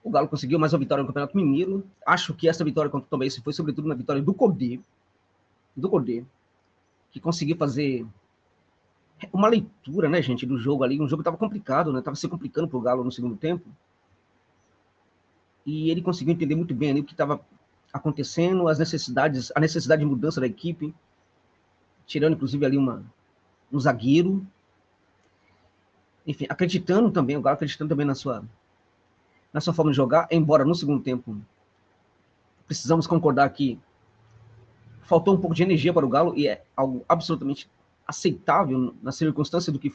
O Galo conseguiu mais uma vitória no Campeonato Mineiro. Acho que essa vitória contra o Tombense foi, sobretudo, uma vitória do Codê, que conseguiu fazer uma leitura, né, gente, do jogo ali. Um jogo que estava complicado, né? Estava se complicando para o Galo no segundo tempo. E ele conseguiu entender muito bem ali o que estava acontecendo, a necessidade de mudança da equipe, tirando, inclusive, ali um zagueiro. Enfim, acreditando também, o Galo acreditando também na sua forma de jogar, embora no segundo tempo precisamos concordar que faltou um pouco de energia para o Galo, e é algo absolutamente aceitável na circunstância do que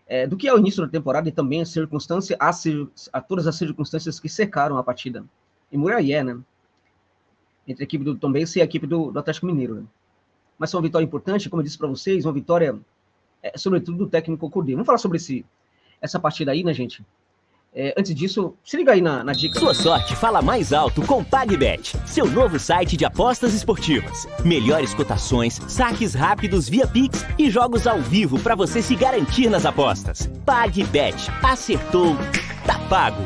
é o início da temporada, e também a todas as circunstâncias que cercaram a partida em Muriaé, né? Entre a equipe do Tombense e a equipe do Atlético Mineiro. Né? Mas foi uma vitória importante, como eu disse para vocês, uma vitória, sobretudo, do técnico Cudê. Vamos falar sobre essa partida aí, né, gente? Antes disso, se liga aí na dica. Sua sorte fala mais alto com PagBet, seu novo site de apostas esportivas. Melhores cotações, saques rápidos via Pix e jogos ao vivo para você se garantir nas apostas. PagBet, acertou, tá pago.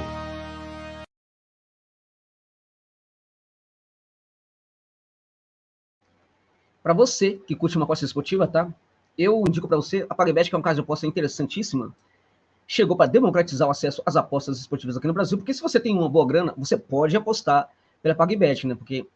Para você que curte uma aposta esportiva, tá? Eu indico para você a PagBet, que é um caso de aposta interessantíssima. Chegou para democratizar o acesso às apostas esportivas aqui no Brasil, porque se você tem uma boa grana, você pode apostar pela PagBet, né? Porque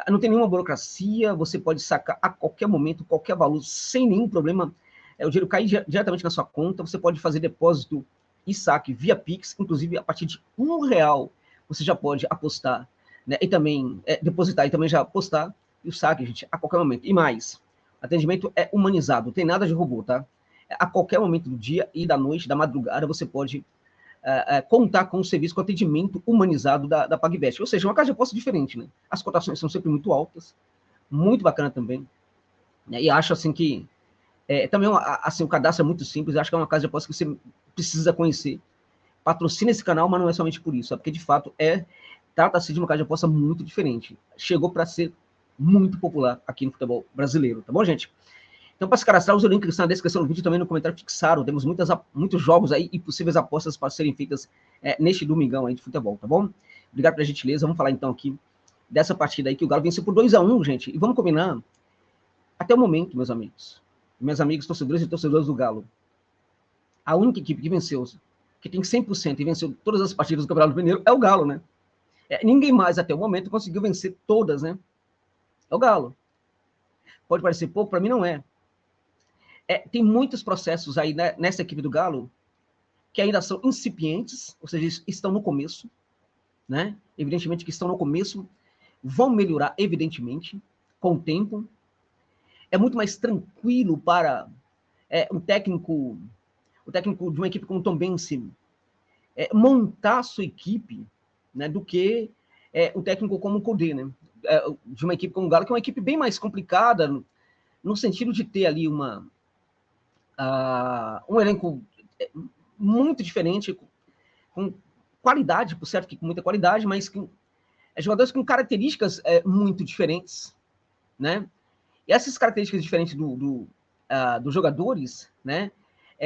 não tem nenhuma burocracia, você pode sacar a qualquer momento, qualquer valor, sem nenhum problema. O dinheiro cai diretamente na sua conta, você pode fazer depósito e saque via Pix, inclusive a partir de R$1 você já pode apostar, né? E também depositar e também já apostar, e o saque, gente, a qualquer momento. E mais, atendimento é humanizado, não tem nada de robô, tá? A qualquer momento do dia e da noite, da madrugada, você pode contar com o serviço, com o atendimento humanizado da PagBet. Ou seja, uma casa de aposta diferente, né? As cotações são sempre muito altas, muito bacana também. Né? E acho, assim, que também, assim, o cadastro é muito simples. Acho que é uma casa de aposta que você precisa conhecer. Patrocina esse canal, mas não é somente por isso, é porque, de fato, trata-se de uma casa de aposta muito diferente. Chegou para ser muito popular aqui no futebol brasileiro, tá bom, gente? Então, para se cadastrar, usa o link que está na descrição do vídeo, também no comentário fixado. Temos muitos jogos aí e possíveis apostas para serem feitas neste domingão aí de futebol, tá bom? Obrigado pela gentileza. Vamos falar então aqui dessa partida aí que o Galo venceu por 2-1, gente. E vamos combinar, até o momento, meus amigos torcedores e torcedores do Galo, a única equipe que venceu, que tem 100% e venceu todas as partidas do Campeonato Mineiro, é o Galo, né? Ninguém mais, até o momento, conseguiu vencer todas, né? É o Galo. Pode parecer pouco, para mim não é. Tem muitos processos aí, né, nessa equipe do Galo que ainda são incipientes, ou seja, estão no começo, né? Evidentemente que estão no começo, vão melhorar, evidentemente, com o tempo. É muito mais tranquilo para o técnico de uma equipe como o Tombense montar a sua equipe, né, do que um técnico como o Cudê, né? De uma equipe como o Galo, que é uma equipe bem mais complicada, no sentido de ter ali um elenco muito diferente, com qualidade, por certo que com muita qualidade, mas com jogadores com características muito diferentes, né? E essas características diferentes dos jogadores, né,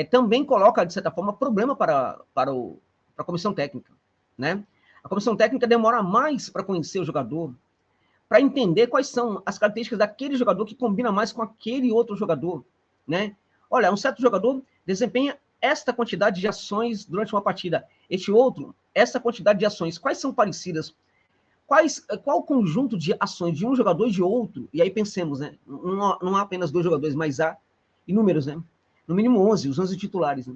também coloca, de certa forma, problema para a comissão técnica, né? A comissão técnica demora mais para conhecer o jogador, para entender quais são as características daquele jogador que combina mais com aquele outro jogador, né? Olha, um certo jogador desempenha esta quantidade de ações durante uma partida, este outro, essa quantidade de ações, quais são parecidas? Qual o conjunto de ações de um jogador e de outro? E aí pensemos, né? Não há apenas 2 jogadores, mas há inúmeros, né? No mínimo 11, os 11 titulares, né?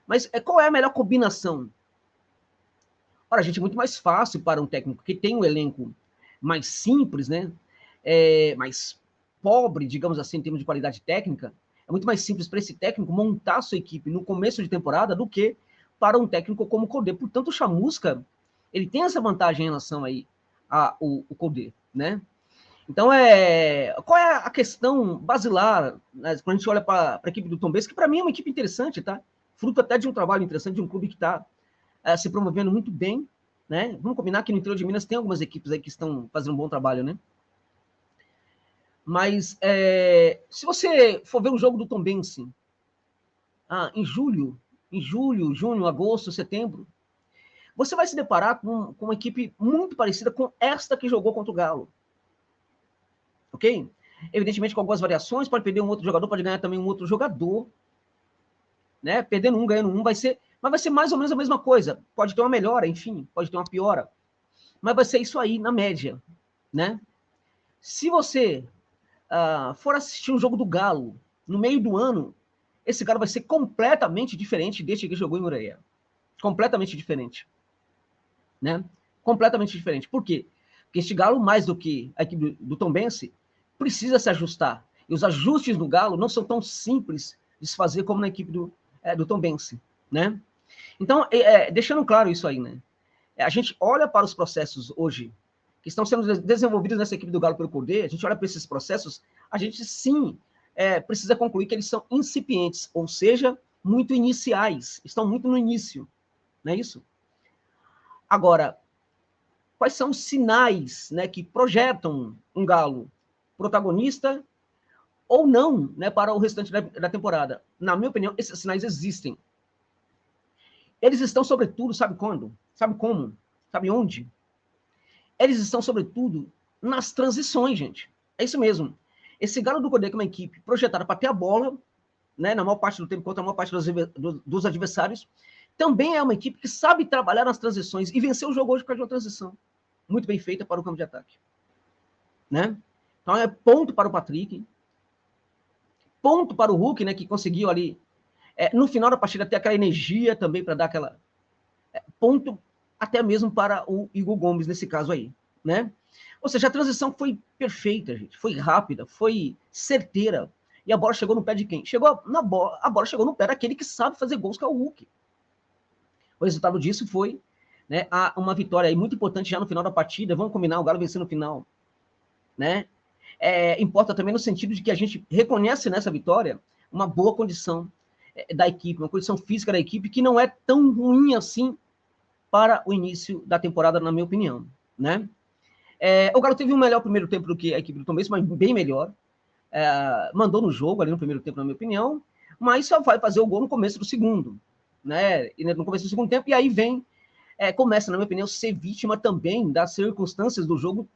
Mas qual é a melhor combinação? Ora, gente, é muito mais fácil para um técnico que tem um elenco mais simples, né? Mais pobre, digamos assim, em termos de qualidade técnica. É muito mais simples para esse técnico montar a sua equipe no começo de temporada do que para um técnico como o Codê. Portanto, o Chamusca, ele tem essa vantagem em relação aí ao Codê, né? Então, qual é a questão basilar, né, quando a gente olha para a equipe do Tombense, que para mim é uma equipe interessante, tá? Fruto até de um trabalho interessante, de um clube que está se promovendo muito bem, né? Vamos combinar que no interior de Minas tem algumas equipes aí que estão fazendo um bom trabalho, né? Mas se você for ver o jogo do Tombense em julho, junho, agosto, setembro, você vai se deparar com uma equipe muito parecida com esta que jogou contra o Galo. Ok? Evidentemente, com algumas variações, pode perder um outro jogador, pode ganhar também um outro jogador, né? Perdendo um, ganhando um, mas vai ser mais ou menos a mesma coisa. Pode ter uma melhora, enfim, pode ter uma piora, mas vai ser isso aí na média, né? Se você for assistir um jogo do Galo no meio do ano, esse Galo vai ser completamente diferente deste que jogou em Moreira. Completamente diferente, né? Completamente diferente. Por quê? Porque este Galo, mais do que a equipe do Tombense, precisa se ajustar. E os ajustes do Galo não são tão simples de se fazer como na equipe do Tombense, né? Então, deixando claro isso aí, né? A gente olha para os processos hoje que estão sendo desenvolvidos nessa equipe do Galo pelo Cudê, a gente olha para esses processos, a gente sim precisa concluir que eles são incipientes, ou seja, muito iniciais, estão muito no início, não é isso? Agora, quais são os sinais, né, que projetam um Galo protagonista ou não, né, para o restante da temporada? Na minha opinião, esses sinais existem. Eles estão, sobretudo, sabe quando? Sabe como? Sabe onde? Eles estão, sobretudo, nas transições, gente. É isso mesmo. Esse Galo do Cudê, que é uma equipe projetada para ter a bola, né, na maior parte do tempo, contra a maior parte dos adversários, também é uma equipe que sabe trabalhar nas transições e venceu o jogo hoje por causa de uma transição muito bem feita para o campo de ataque, né? Então é ponto para o Patrick, ponto para o Hulk, né, que conseguiu ali no final da partida ter aquela energia também para dar aquela ponto até mesmo para o Igor Gomes nesse caso aí, né? Ou seja, a transição foi perfeita, gente, foi rápida, foi certeira. E a bola chegou no pé de quem? A bola chegou no pé daquele que sabe fazer gols, que é o Hulk. O resultado disso foi, né, uma vitória aí muito importante já no final da partida. Vamos combinar, o Galo venceu no final, né? Importa também no sentido de que a gente reconhece nessa vitória uma boa condição da equipe, uma condição física da equipe que não é tão ruim assim para o início da temporada, na minha opinião, né? O Galo teve um melhor primeiro tempo do que a equipe do Tombense, mas bem melhor. Mandou no jogo ali no primeiro tempo, na minha opinião, mas só vai fazer o gol no começo do segundo, né? E no começo do segundo tempo, e aí começa, na minha opinião, ser vítima também das circunstâncias do jogo,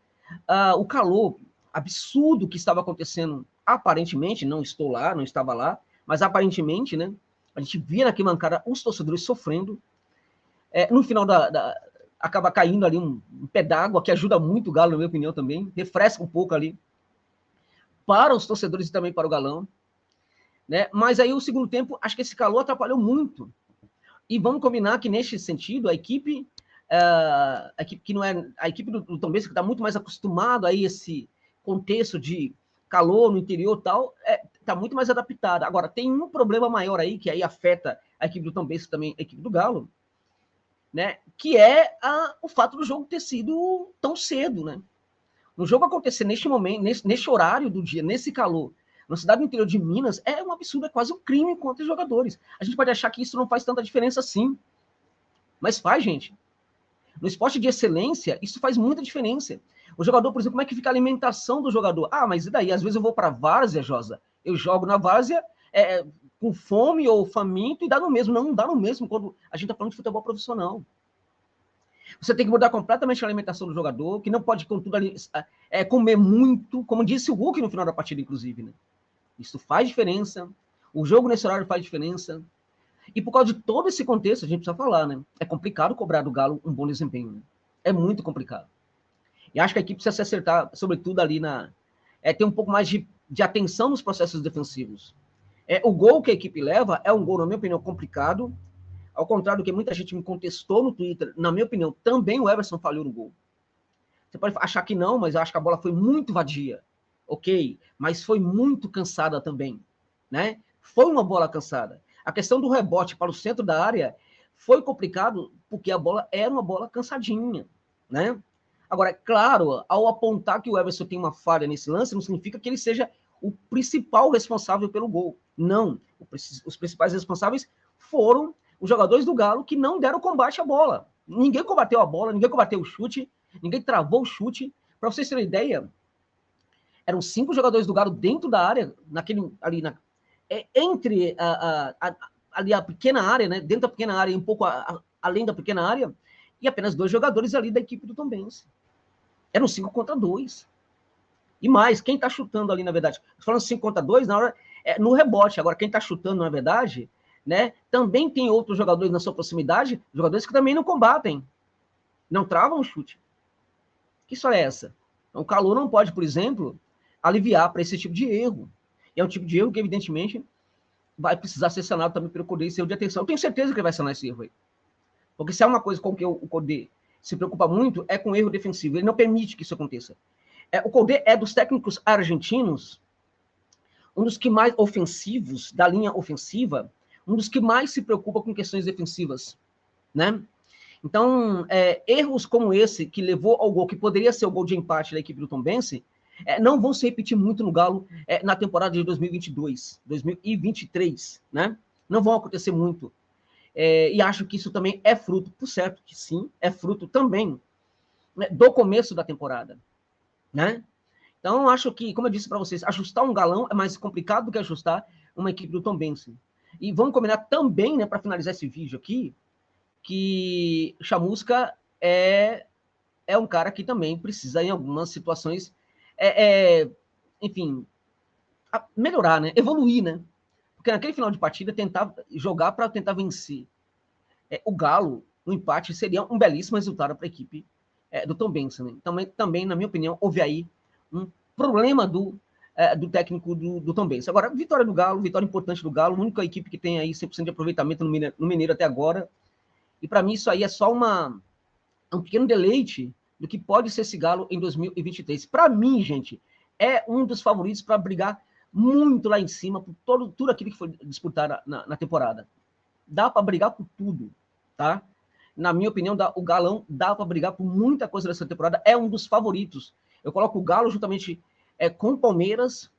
o calor absurdo que estava acontecendo, aparentemente, não estou lá, não estava lá, mas aparentemente, né? A gente via na arquibancada os torcedores sofrendo. No final acaba caindo ali um pé d'água, que ajuda muito o Galo, na minha opinião, também, refresca um pouco ali para os torcedores e também para o Galão, né? Mas aí o segundo tempo, acho que esse calor atrapalhou muito. E vamos combinar que neste sentido a equipe que não é a equipe do Tombense, que está muito mais acostumado a esse contexto de calor no interior e tal, está muito mais adaptada. Agora, tem um problema maior aí, que aí afeta a equipe do Tombense também, a equipe do Galo, né? Que é o fato do jogo ter sido tão cedo, né? O jogo acontecer neste momento, neste horário do dia, nesse calor, na cidade do interior de Minas, é um absurdo, é quase um crime contra os jogadores. A gente pode achar que isso não faz tanta diferença assim, mas faz, gente. No esporte de excelência, isso faz muita diferença. O jogador, por exemplo, como é que fica a alimentação do jogador? Mas e daí? Às vezes eu vou para a várzea, Josa, eu jogo na várzea com fome ou faminto e dá no mesmo. Não dá no mesmo quando a gente está falando de futebol profissional. Você tem que mudar completamente a alimentação do jogador, que não pode, contudo, comer muito, como disse o Hulk no final da partida, inclusive, né? Isso faz diferença. O jogo nesse horário faz diferença. E por causa de todo esse contexto, a gente precisa falar, né? É complicado cobrar do Galo um bom desempenho. Né? É muito complicado. E acho que a equipe precisa se acertar, sobretudo ali ter um pouco mais de atenção nos processos defensivos. O gol que a equipe leva é um gol, na minha opinião, complicado. Ao contrário do que muita gente me contestou no Twitter, na minha opinião, também o Everson falhou no gol. Você pode achar que não, mas eu acho que a bola foi muito vadia. Ok, mas foi muito cansada também, né? Foi uma bola cansada. A questão do rebote para o centro da área foi complicado porque a bola era uma bola cansadinha, né? Agora, é claro, ao apontar que o Everson tem uma falha nesse lance, não significa que ele seja o principal responsável pelo gol. Não. Os principais responsáveis foram os jogadores do Galo que não deram combate à bola. Ninguém combateu a bola, ninguém combateu o chute, ninguém travou o chute. Para vocês terem uma ideia, eram 5 jogadores do Galo dentro da área, entre ali a pequena área, né, dentro da pequena área e um pouco além da pequena área, e apenas 2 jogadores ali da equipe do Tombense. Eram 5 contra 2. E mais, quem está chutando ali, na verdade, falando 5 contra 2, na hora, no rebote. Agora, quem está chutando, na verdade, né, também tem outros jogadores na sua proximidade, jogadores que também não combatem, não travam o chute. Que história é essa? Então, o calor não pode, por exemplo, aliviar para esse tipo de erro. E é um tipo de erro que, evidentemente, vai precisar ser sanado também pelo Codê, esse erro de atenção. Eu tenho certeza que ele vai sanar esse erro aí. Porque se há uma coisa com que o Codê se preocupa muito, é com o erro defensivo. Ele não permite que isso aconteça. O Codê é dos técnicos argentinos um dos que mais ofensivos, da linha ofensiva, um dos que mais se preocupa com questões defensivas, né? Então, erros como esse, que levou ao gol, que poderia ser o gol de empate da equipe do Tombense, não vão se repetir muito no Galo na temporada de 2022, 2023, né? Não vão acontecer muito. E acho que isso também é fruto, por certo que sim, é fruto também, né, do começo da temporada, né? Então, acho que, como eu disse para vocês, ajustar um Galão é mais complicado do que ajustar uma equipe do Tombense. E vamos combinar também, né, para finalizar esse vídeo aqui, que Chamusca é um cara que também precisa, em algumas situações, enfim, melhorar, né? Evoluir, né? Porque naquele final de partida, tentar jogar para tentar vencer. O Galo, o empate, seria um belíssimo resultado para a equipe do Tombense, né? Também, na minha opinião, houve aí um problema do técnico do Tombense. Agora, vitória do Galo, vitória importante do Galo, a única equipe que tem aí 100% de aproveitamento no Mineiro até agora. E para mim isso aí é só um pequeno deleite do que pode ser esse Galo em 2023. Para mim, gente, é um dos favoritos para brigar muito lá em cima por tudo aquilo que foi disputado na temporada. Dá para brigar por tudo, tá? Na minha opinião, o Galão dá para brigar por muita coisa nessa temporada. É um dos favoritos. Eu coloco o Galo juntamente com o Palmeiras,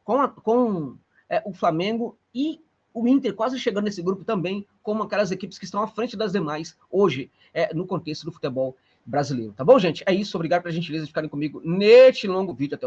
com o Flamengo e o Inter quase chegando nesse grupo também, como aquelas equipes que estão à frente das demais hoje, no contexto do futebol brasileiro. Tá bom, gente? É isso. Obrigado pela gentileza de ficarem comigo neste longo vídeo. Até